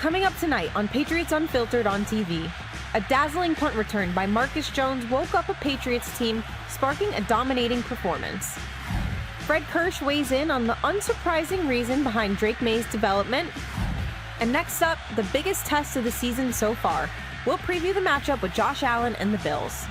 Coming up tonight on Patriots Unfiltered on TV, a dazzling punt return by Marcus Jones woke up a Patriots team, sparking a dominating performance. Fred Kirsch weighs in on the unsurprising reason behind Drake May's development. And next up, the biggest test of the season so far. We'll preview the matchup with Josh Allen and the Bills.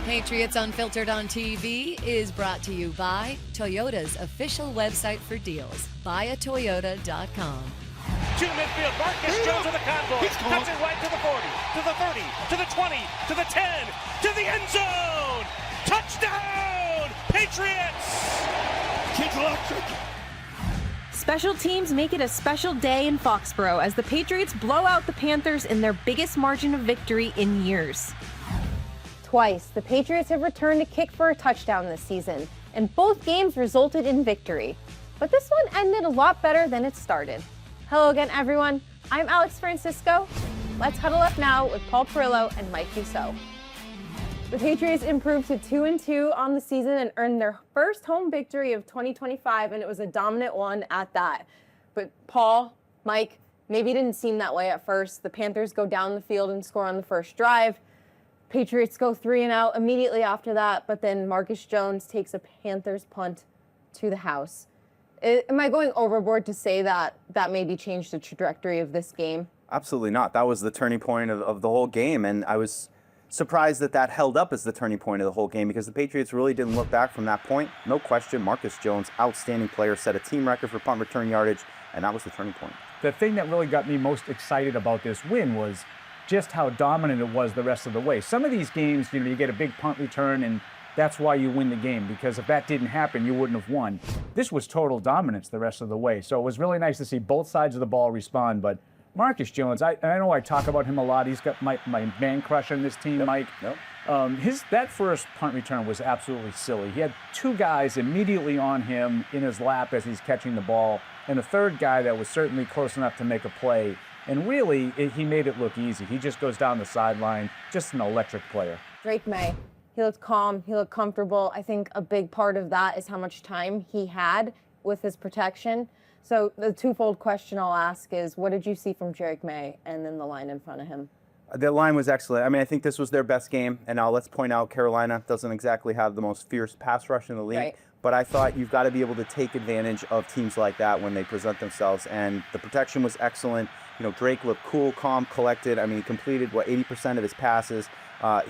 Patriots Unfiltered on TV is brought to you by Toyota's official website for deals, buyatoyota.com. To midfield, Marcus Jones with the convoy, cuts it right to the 40, to the 30, to the 20, to the 10, to the end zone! Touchdown, Patriots! Kids electric! Special teams make it a special day in Foxborough as the Patriots blow out the Panthers in their biggest margin of victory in years. Twice, the Patriots have returned to kick for a touchdown this season, and both games resulted in victory. But this one ended a lot better than it started. Hello again, everyone. I'm Alex Francisco. Let's huddle up now with Paul Perillo and Mike Dussault. The Patriots improved to 2-2 on the season and earned their first home victory of 2025, and it was a dominant one at that. But Paul, Mike, maybe it didn't seem that way at first. The Panthers go down the field and score on the first drive. Patriots go 3-and-out immediately after that, but then Marcus Jones takes a Panthers punt to the house. Am I going overboard to say that maybe changed the trajectory of this game? Absolutely not. That was the turning point of the whole game, and I was surprised that held up as the turning point of the whole game because the Patriots really didn't look back from that point. No question, Marcus Jones, outstanding player, set a team record for punt return yardage, and that was the turning point. The thing that really got me most excited about this win was just how dominant it was the rest of the way. Some of these games, you get a big punt return and that's why you win the game, because if that didn't happen, you wouldn't have won. This was total dominance the rest of the way. So it was really nice to see both sides of the ball respond. But Marcus Jones, I know I talk about him a lot. He's got my man crush on this team, Yep. Mike. Yep. That first punt return was absolutely silly. He had two guys immediately on him in his lap as he's catching the ball, and a third guy that was certainly close enough to make a play. And really, he made it look easy. He just goes down the sideline, just an electric player. Drake May, he looked calm, he looked comfortable. I think a big part of that is how much time he had with his protection. So the twofold question I'll ask is, what did you see from Drake May and then the line in front of him? The line was excellent. I mean, I think this was their best game. And now let's point out Carolina doesn't exactly have the most fierce pass rush in the league. Right. But I thought you've got to be able to take advantage of teams like that when they present themselves. And the protection was excellent. Drake looked cool, calm, collected. I mean, he completed, 80% of his passes.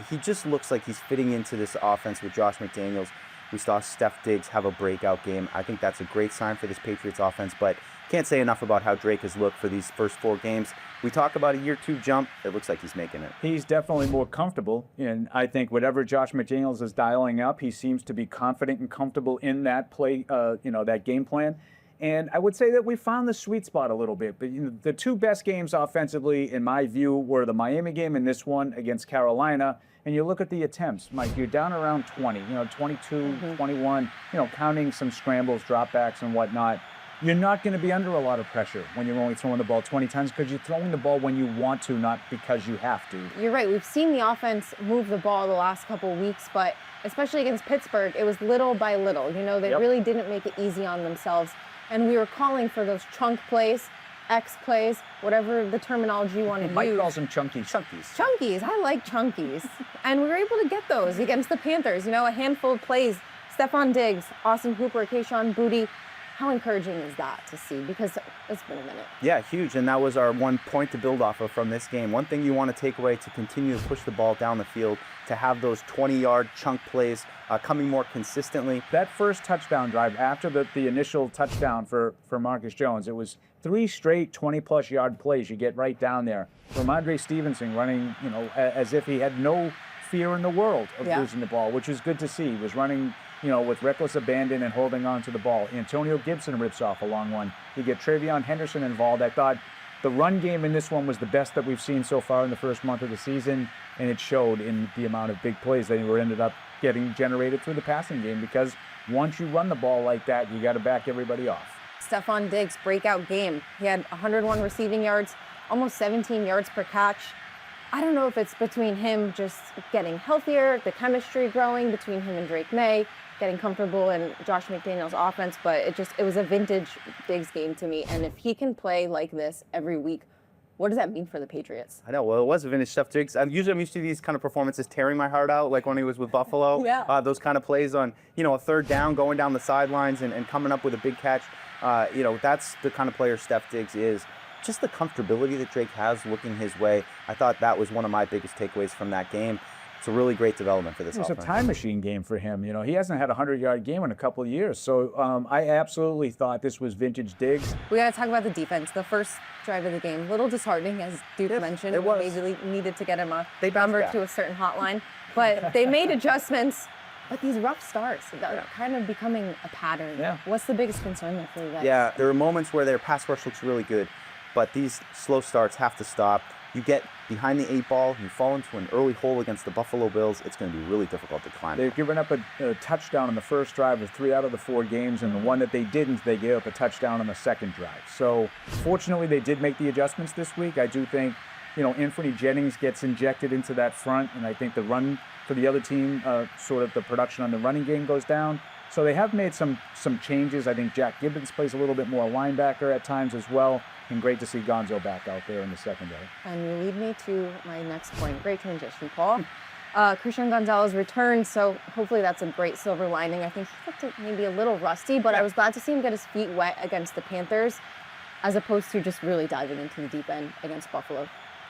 He just looks like he's fitting into this offense with Josh McDaniels. We saw Steph Diggs have a breakout game. I think that's a great sign for this Patriots offense, but can't say enough about how Drake has looked for these first 4 games. We talk about a year 2 jump. It looks like he's making it. He's definitely more comfortable, and I think whatever Josh McDaniels is dialing up, he seems to be confident and comfortable in that play, that game plan. And I would say that we found the sweet spot a little bit. But the 2 best games offensively, in my view, were the Miami game and this one against Carolina. And you look at the attempts, Mike, you're down around 20, 22, 21, counting some scrambles, dropbacks, and whatnot. You're not going to be under a lot of pressure when you're only throwing the ball 20 times because you're throwing the ball when you want to, not because you have to. You're right. We've seen the offense move the ball the last couple weeks, but especially against Pittsburgh, it was little by little. They really didn't make it easy on themselves. And we were calling for those chunk plays, X plays, whatever the terminology you want to use. Mike calls them chunkies. Chunkies. I like chunkies. And we were able to get those against the Panthers. A handful of plays. Stephon Diggs, Austin Hooper, Kayshon Boutte. How encouraging is that to see? Because it's been a minute. Yeah, huge. And that was our one point to build off of from this game. One thing you want to take away to continue to push the ball down the field, to have those 20-yard chunk plays coming more consistently. That first touchdown drive, after the initial touchdown for Marcus Jones, it was 3 straight 20-plus yard plays. You get right down there. Ramondre Stevenson running, as if he had no fear in the world of losing the ball, which was good to see. He was running with reckless abandon and holding on to the ball. Antonio Gibson rips off a long one. You get Travion Henderson involved. I thought the run game in this one was the best that we've seen so far in the first month of the season, and it showed in the amount of big plays that ended up getting generated through the passing game, because once you run the ball like that, you got to back everybody off. Stephon Diggs, breakout game. He had 101 receiving yards, almost 17 yards per catch. I don't know if it's between him just getting healthier, the chemistry growing between him and Drake May, getting comfortable in Josh McDaniels' offense, but it was a vintage Diggs game to me. And if he can play like this every week, what does that mean for the Patriots? I know. Well, it was a vintage stuff, Diggs. I'm used to these kind of performances tearing my heart out, like when he was with Buffalo. Yeah. Those kind of plays on, a third down, going down the sidelines and coming up with a big catch. That's the kind of player Steph Diggs is. Just the comfortability that Drake has looking his way. I thought that was one of my biggest takeaways from that game. It's a really great development for this offense. It's a time machine game for him. He hasn't had a 100-yard game in a couple of years. So I absolutely thought this was vintage Diggs. We got to talk about the defense. The first drive of the game, a little disheartening, as Duke mentioned. It was. Maybe needed to get him a They bounced number back. to a certain hotline. But they made adjustments. But these rough starts, they're kind of becoming a pattern. Yeah. What's the biggest concern there for you guys? Yeah, there are moments where their pass rush looks really good, but these slow starts have to stop. You get behind the 8 ball, you fall into an early hole against the Buffalo Bills, it's going to be really difficult to climb. They've given up a touchdown on the first drive of 3 out of the 4 games, and the one that they didn't, they gave up a touchdown on the second drive. So fortunately, they did make the adjustments this week. I do think, Anthony Jennings gets injected into that front, and I think the run for the other team, sort of the production on the running game goes down. So they have made some changes. I think Jack Gibbons plays a little bit more linebacker at times as well. And great to see Gonzo back out there in the secondary. And you lead me to my next point. Great transition, Paul. Christian Gonzalez returned, so hopefully that's a great silver lining. I think he looked maybe a little rusty, but I was glad to see him get his feet wet against the Panthers, as opposed to just really diving into the deep end against Buffalo.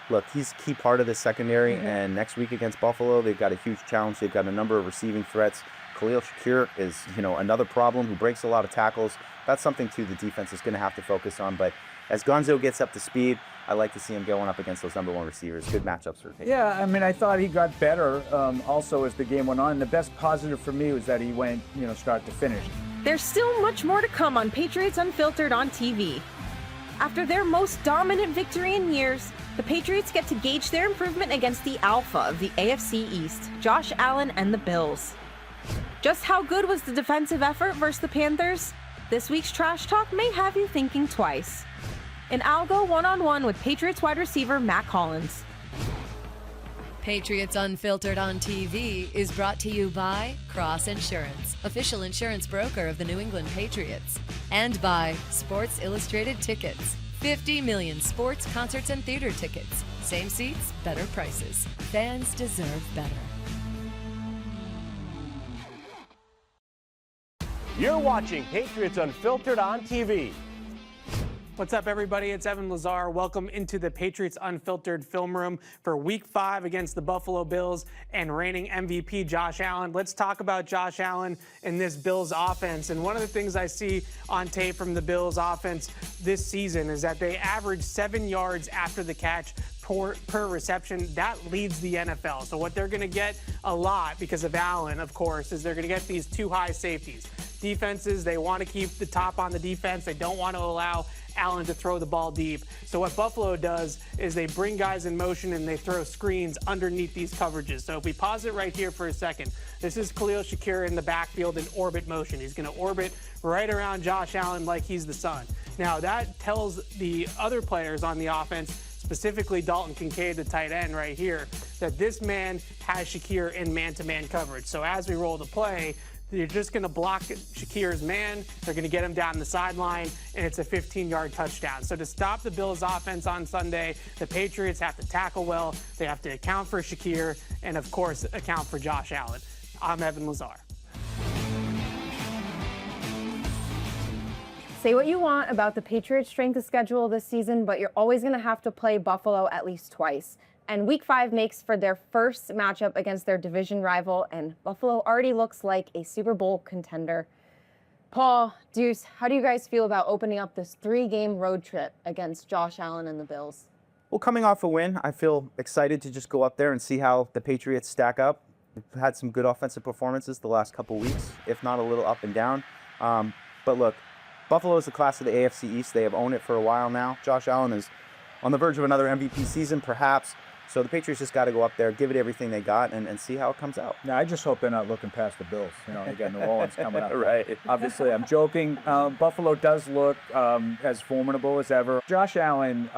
Look, he's a key part of the secondary, and next week against Buffalo, they've got a huge challenge. They've got a number of receiving threats. Khalil Shakir is, another problem who breaks a lot of tackles. That's something, too, the defense is going to have to focus on. But as Gonzo gets up to speed, I like to see him going up against those number 1 receivers. Good matchups for Patriots. Yeah, I thought he got better also as the game went on. The best positive for me was that he went, start to finish. There's still much more to come on Patriots Unfiltered on TV. After their most dominant victory in years, the Patriots get to gauge their improvement against the alpha of the AFC East, Josh Allen and the Bills. Just how good was the defensive effort versus the Panthers? This week's Trash Talk may have you thinking twice. And I'll go one-on-one with Patriots wide receiver Matt Collins. Patriots Unfiltered on TV is brought to you by Cross Insurance, official insurance broker of the New England Patriots, and by Sports Illustrated Tickets. 50 million sports, concerts, and theater tickets. Same seats, better prices. Fans deserve better. You're watching Patriots Unfiltered on TV. What's up, everybody? It's Evan Lazar. Welcome into the Patriots Unfiltered film room for Week 5 against the Buffalo Bills and reigning MVP Josh Allen. Let's talk about Josh Allen and this Bills offense. And one of the things I see on tape from the Bills offense this season is that they average 7 yards after the catch per reception. That leads the NFL. So what they're going to get a lot because of Allen, of course, is they're going to get these 2 high safeties. Defenses, they want to keep the top on the defense. They don't want to allow Allen to throw the ball deep. So what Buffalo does is they bring guys in motion and they throw screens underneath these coverages. So if we pause it right here for a second, this is Khalil Shakir in the backfield in orbit motion. He's going to orbit right around Josh Allen like he's the sun. Now that tells the other players on the offense, specifically Dalton Kincaid, the tight end right here, that this man has Shakir in man-to-man coverage. So as we roll the play, they're just going to block Shakir's man. They're going to get him down the sideline, and it's a 15-yard touchdown. So to stop the Bills' offense on Sunday, the Patriots have to tackle well. They have to account for Shakir and, of course, account for Josh Allen. I'm Evan Lazar. Say what you want about the Patriots' strength of schedule this season, but you're always going to have to play Buffalo at least twice. And Week 5 makes for their first matchup against their division rival, and Buffalo already looks like a Super Bowl contender. Paul, Deuce, how do you guys feel about opening up this 3-game road trip against Josh Allen and the Bills? Well, coming off a win, I feel excited to just go up there and see how the Patriots stack up. We've had some good offensive performances the last couple weeks, if not a little up and down. But look, Buffalo is the class of the AFC East. They have owned it for a while now. Josh Allen is on the verge of another MVP season, perhaps. So the Patriots just got to go up there, give it everything they got, and see how it comes out. Now, I just hope they're not looking past the Bills. You know, you got New Orleans coming up. Right. Obviously, I'm joking. Buffalo does look as formidable as ever. Josh Allen,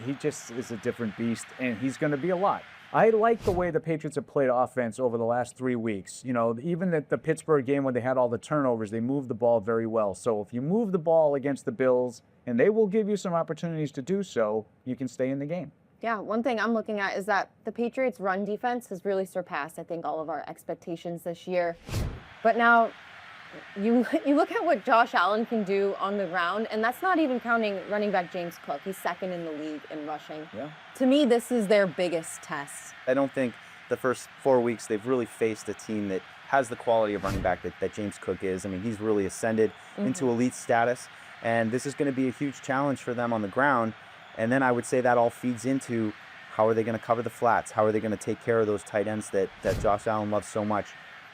he just is a different beast, and he's going to be a lot. I like the way the Patriots have played offense over the last 3 weeks. You know, even at the Pittsburgh game when they had all the turnovers, they moved the ball very well. So if you move the ball against the Bills, and they will give you some opportunities to do so, you can stay in the game. Yeah, one thing I'm looking at is that the Patriots' run defense has really surpassed, I think, all of our expectations this year. But now you look at what Josh Allen can do on the ground, and that's not even counting running back James Cook. He's second in the league in rushing. Yeah. To me, this is their biggest test. I don't think the first 4 weeks they've really faced a team that has the quality of running back that James Cook is. I mean, he's really ascended into elite status, and this is going to be a huge challenge for them on the ground. And then I would say that all feeds into how are they going to cover the flats? How are they going to take care of those tight ends that Josh Allen loves so much?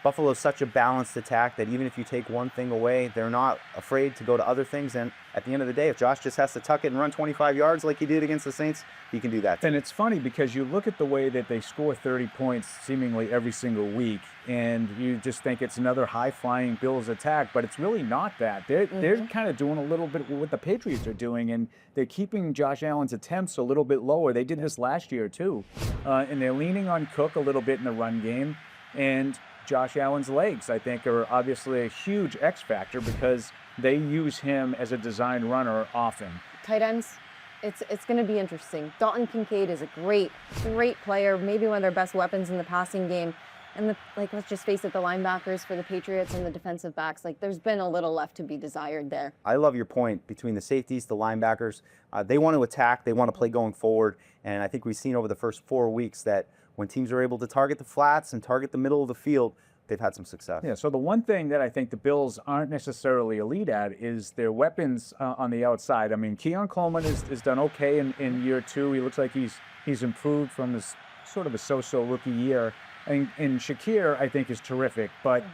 Buffalo is such a balanced attack that even if you take one thing away, they're not afraid to go to other things. And at the end of the day, if Josh just has to tuck it and run 25 yards like he did against the Saints, he can do that too. And it's funny because you look at the way that they score 30 points seemingly every single week, and you just think it's another high-flying Bills attack, but it's really not that. They're kind of doing a little bit what the Patriots are doing, and they're keeping Josh Allen's attempts a little bit lower. They did this last year too, and they're leaning on Cook a little bit in the run game, and Josh Allen's legs, I think, are obviously a huge X factor because they use him as a design runner often. Tight ends, it's going to be interesting. Dalton Kincaid is a great player, maybe one of their best weapons in the passing game. And let's just face it, the linebackers for the Patriots and the defensive backs, there's been a little left to be desired there. I love your point between the safeties, the linebackers. They want to attack, they want to play going forward, and I think we've seen over the first 4 weeks that when teams are able to target the flats and target the middle of the field, they've had some success. Yeah, so the one thing that I think the Bills aren't necessarily elite at is their weapons on the outside. I mean, Keon Coleman has done okay in year 2. He looks like he's improved from this sort of a so-so rookie year. And Shakir, I think, is terrific. But,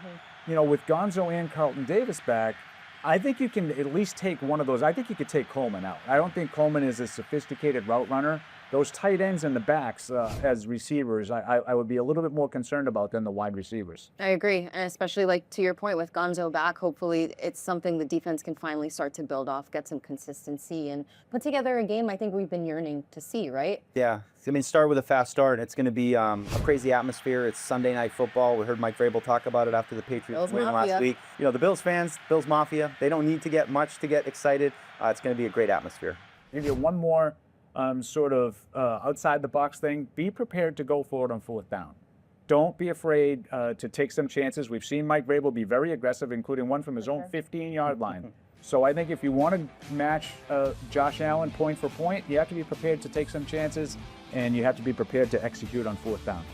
you know, with Gonzo and Carlton Davis back, I think you can at least take one of those. I think you could take Coleman out. I don't think Coleman is a sophisticated route runner. Those tight ends in the backs as receivers, I would be a little bit more concerned about than the wide receivers. I agree, and especially to your point with Gonzo back, hopefully it's something the defense can finally start to build off, get some consistency, and put together a game I think we've been yearning to see, right? Yeah, I mean, start with a fast start. It's going to be a crazy atmosphere. It's Sunday Night Football. We heard Mike Vrabel talk about it after the Patriots win last week. You know, the Bills fans, Bills Mafia, they don't need to get much to get excited. It's going to be a great atmosphere. Give you one more sort of outside the box thing. Be prepared to go for it on 4th down. Don't be afraid to take some chances. We've seen Mike Vrabel be very aggressive, including one from his own 15-yard line. So I think if you want to match Josh Allen point for point, you have to be prepared to take some chances, and you have to be prepared to execute on 4th down.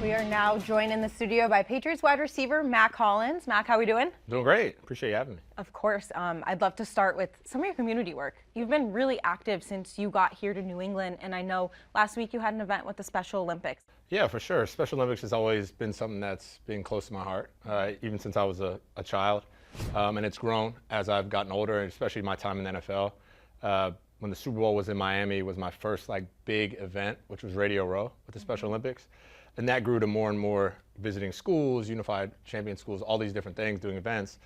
We are now joined in the studio by Patriots wide receiver Mac Hollins. Mac, how we doing? Doing great. Appreciate you having me. Of course. I'd love to start with some of your community work. You've been really active since you got here to New England, and I know last week you had an event with the Special Olympics. Yeah, for sure. Special Olympics has always been something that's been close to my heart, even since I was a child. And it's grown as I've gotten older, and especially my time in the NFL. When the Super Bowl was in Miami, was my first big event, which was Radio Row with the Special Olympics. And that grew to more and more visiting schools, unified champion schools, all these different things, doing events.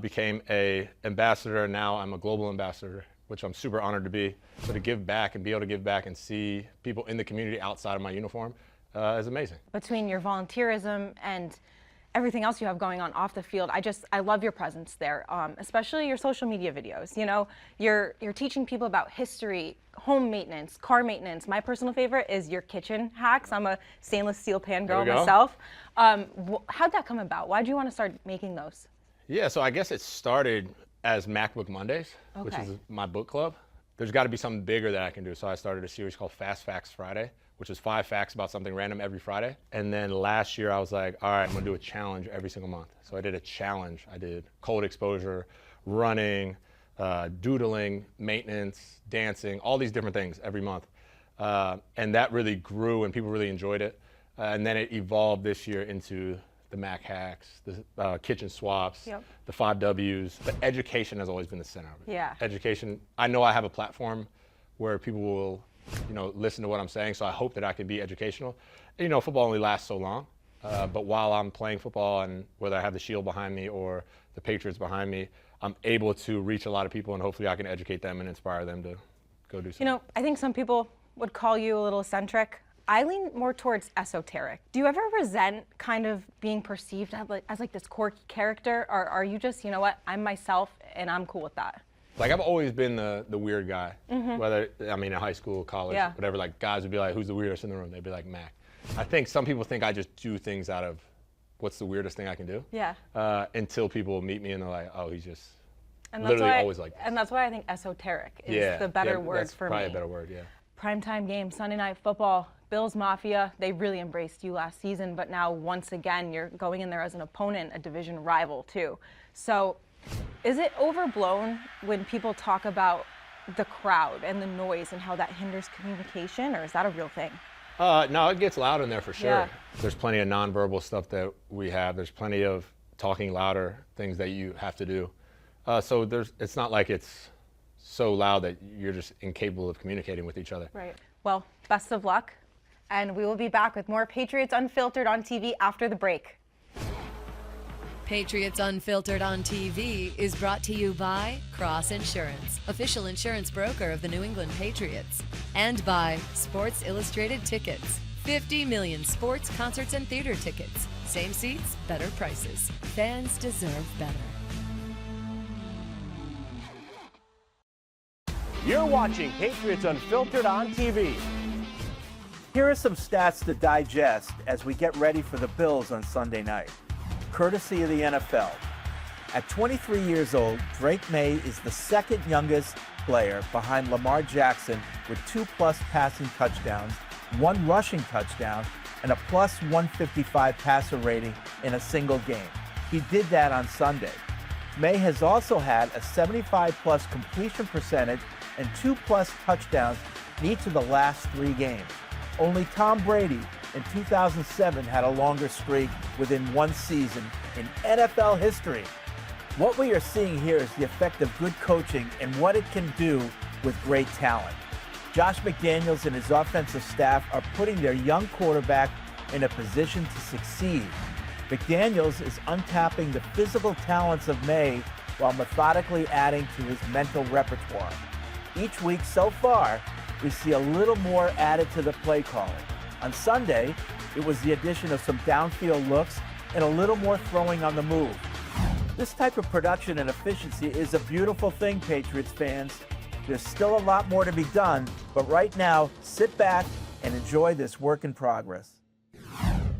Became a ambassador, and now I'm a global ambassador, which I'm super honored to be. So to give back and be able to give back and see people in the community outside of my uniform is amazing. Between your volunteerism and everything else you have going on off the field, I love your presence there, especially your social media videos. You know, you're teaching people about history, home maintenance, car maintenance. My personal favorite is your kitchen hacks. I'm a stainless steel pan girl myself. How'd that come about? Why'd you want to start making those? Yeah, so I guess it started as MacBook Mondays, which is my book club. There's got to be something bigger that I can do. So I started a series called Fast Facts Friday, which is 5 facts about something random every Friday. And then last year I was like, all right, I'm gonna do a challenge every single month. So I did a challenge. I did cold exposure, running, doodling, maintenance, dancing, all these different things every month. And that really grew and people really enjoyed it. And then it evolved this year into the Mac hacks, the kitchen swaps, Yep. the 5 Ws. But education has always been the center of it. Yeah. Education. I know I have a platform where people will, listen to what I'm saying, so I hope that I can be educational. Football only lasts so long. But while I'm playing football, and whether I have the Shield behind me or the Patriots behind me, I'm able to reach a lot of people, and hopefully I can educate them and inspire them to go do something. I think some people would call you a little eccentric. I lean more towards esoteric. Do you ever resent kind of being perceived as like this quirky character, or are you just, I'm myself and I'm cool with that? Like, I've always been the weird guy, whether, in high school, college, whatever, like, guys would be like, who's the weirdest in the room? They'd be like, Mac. I think some people think I just do things out of what's the weirdest thing I can do. Yeah. Until people meet me and they're like, oh, he's just And literally that's why, always like this. And that's why I think esoteric is the better word that's for probably me. a better word, yeah. Primetime game, Sunday Night Football, Bills Mafia, they really embraced you last season, but now once again, you're going in there as an opponent, a division rival too. So is it overblown when people talk about the crowd and the noise and how that hinders communication, or is that a real thing? No, it gets loud in there for sure. Yeah. There's plenty of nonverbal stuff that we have. There's plenty of talking louder things that you have to do. So it's not like it's so loud that you're just incapable of communicating with each other. Right. Well, best of luck. And we will be back with more Patriots Unfiltered on TV after the break. Patriots Unfiltered on TV is brought to you by Cross Insurance, official insurance broker of the New England Patriots, and by Sports Illustrated Tickets. 50 million sports, concerts, and theater tickets. Same seats, better prices. Fans deserve better. You're watching Patriots Unfiltered on TV. Here are some stats to digest as we get ready for the Bills on Sunday night, courtesy of the NFL. At 23 years old, Drake May is the second youngest player behind Lamar Jackson with 2+ passing touchdowns, 1 rushing touchdown, and a plus 155 passer rating in a single game. He did that on Sunday. May has also had a 75+ completion percentage and 2+ touchdowns in each of the last 3 games. Only Tom Brady in 2007 had a longer streak within 1 season in NFL history. What we are seeing here is the effect of good coaching and what it can do with great talent. Josh McDaniels and his offensive staff are putting their young quarterback in a position to succeed. McDaniels is untapping the physical talents of May while methodically adding to his mental repertoire. Each week so far, we see a little more added to the play calling. On Sunday, it was the addition of some downfield looks and a little more throwing on the move. This type of production and efficiency is a beautiful thing, Patriots fans. There's still a lot more to be done, but right now, sit back and enjoy this work in progress.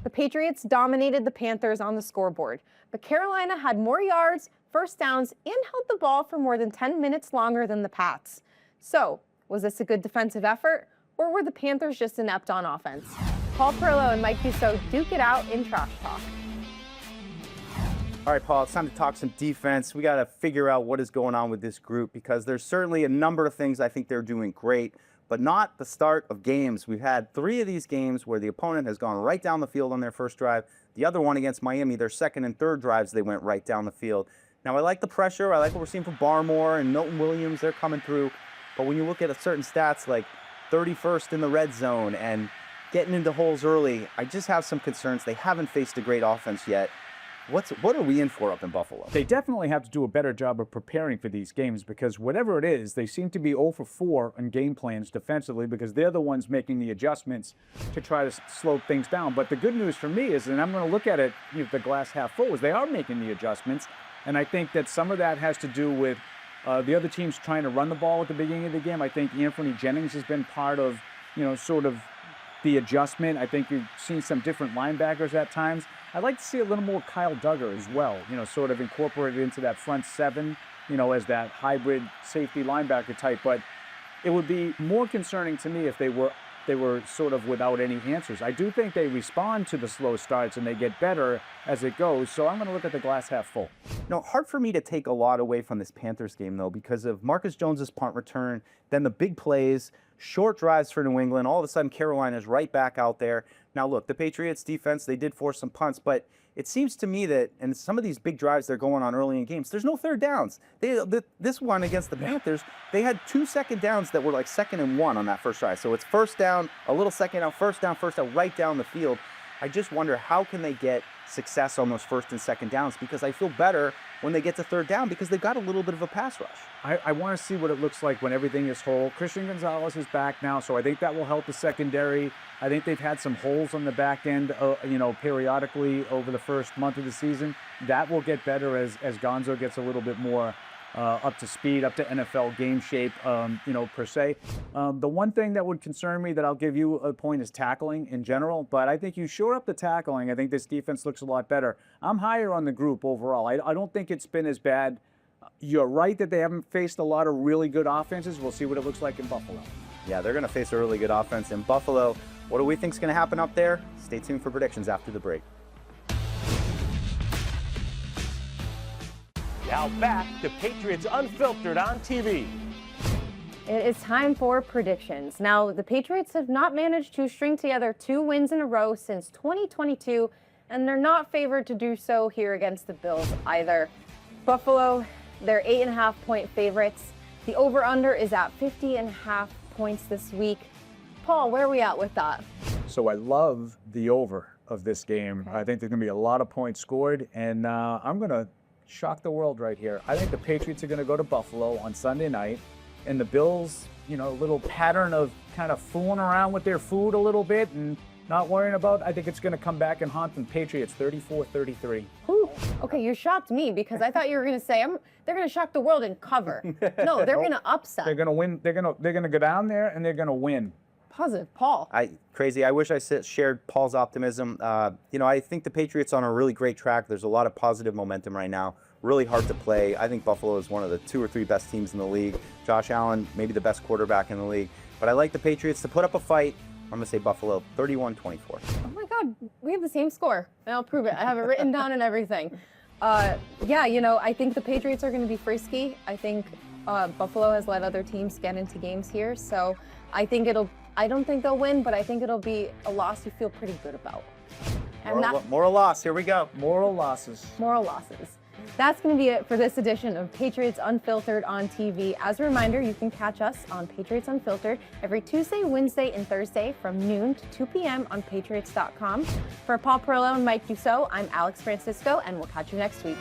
The Patriots dominated the Panthers on the scoreboard, but Carolina had more yards, first downs, and held the ball for more than 10 minutes longer than the Pats. So, was this a good defensive effort, or were the Panthers just inept on offense? Paul Perillo and Mike Dussault duke it out in Trash Talk. All right, Paul, it's time to talk some defense. We got to figure out what is going on with this group because there's certainly a number of things I think they're doing great, but not the start of games. We've had 3 of these games where the opponent has gone right down the field on their first drive. The other one against Miami, their second and third drives, they went right down the field. Now, I like the pressure. I like what we're seeing from Barmore and Milton Williams. They're coming through. But when you look at certain stats like 31st in the red zone and getting into holes early, I just have some concerns. They haven't faced a great offense yet. What are we in for up in Buffalo? They definitely have to do a better job of preparing for these games because whatever it is, they seem to be 0 for 4 on game plans defensively because they're the ones making the adjustments to try to slow things down. But the good news for me is, and I'm going to look at it, the glass half full, is they are making the adjustments. And I think that some of that has to do with the other teams trying to run the ball at the beginning of the game. I think Anthony Jennings has been part of, sort of the adjustment. I think you've seen some different linebackers at times. I'd like to see a little more Kyle Duggar as well, sort of incorporated into that front 7, as that hybrid safety linebacker type. But it would be more concerning to me if they were sort of without any answers. I do think they respond to the slow starts and they get better as it goes. So I'm going to look at the glass half full. Hard for me to take a lot away from this Panthers game, though, because of Marcus Jones's punt return, then the big plays, short drives for New England. All of a sudden, Carolina's right back out there. Now, look, the Patriots defense, they did force some punts, but it seems to me that in some of these big drives they're going on early in games, there's no third downs. This one against the Panthers, they had 2 second downs that were like 2nd and 1 on that first drive. So it's first down, a little second down, first down, right down the field. I just wonder, how can they get success on those first and second downs? Because I feel better when they get to third down because they've got a little bit of a pass rush. I want to see what it looks like when everything is whole. Christian Gonzalez is back now, so I think that will help the secondary. I think they've had some holes on the back end, periodically over the first month of the season. That will get better as Gonzo gets a little bit more up to speed, up to NFL game shape, per se. The one thing that would concern me that I'll give you a point is tackling in general, but I think you shore up the tackling. I think this defense looks a lot better. I'm higher on the group overall. I don't think it's been as bad. You're right that they haven't faced a lot of really good offenses. We'll see what it looks like in Buffalo. Yeah, they're going to face a really good offense in Buffalo. What do we think is going to happen up there? Stay tuned for predictions after the break. Now back to Patriots Unfiltered on TV. It is time for predictions. Now, the Patriots have not managed to string together 2 wins in a row since 2022, and they're not favored to do so here against the Bills either. Buffalo, they're 8.5-point favorites. The over-under is at 50.5 points this week. Paul, where are we at with that? So I love the over of this game. I think there's going to be a lot of points scored, and I'm going to shock the world right here. I think the Patriots are going to go to Buffalo on Sunday night, and the Bills, a little pattern of kind of fooling around with their food a little bit and not worrying about, I think it's going to come back and haunt them. Patriots 34-33. Okay, you shocked me because I thought you were going to say they're going to shock the world and cover. No, they're going to upset. They're going to win. They're going to go down there and they're going to win. Positive, Paul. Crazy. I wish I shared Paul's optimism. I think the Patriots are on a really great track. There's a lot of positive momentum right now. Really hard to play. I think Buffalo is one of the 2 or 3 best teams in the league. Josh Allen, maybe the best quarterback in the league. But I like the Patriots to put up a fight. I'm going to say Buffalo 31-24. Oh my God, we have the same score. And I'll prove it. I have it written down and everything. I think the Patriots are going to be frisky. I think Buffalo has let other teams get into games here. So I don't think they'll win, but I think it'll be a loss you feel pretty good about. Moral loss. Here we go. Moral losses. Moral losses. That's going to be it for this edition of Patriots Unfiltered on TV. As a reminder, you can catch us on Patriots Unfiltered every Tuesday, Wednesday, and Thursday from noon to 2 p.m. on Patriots.com. For Paul Perillo and Mike Dussault, I'm Alex Francisco, and we'll catch you next week.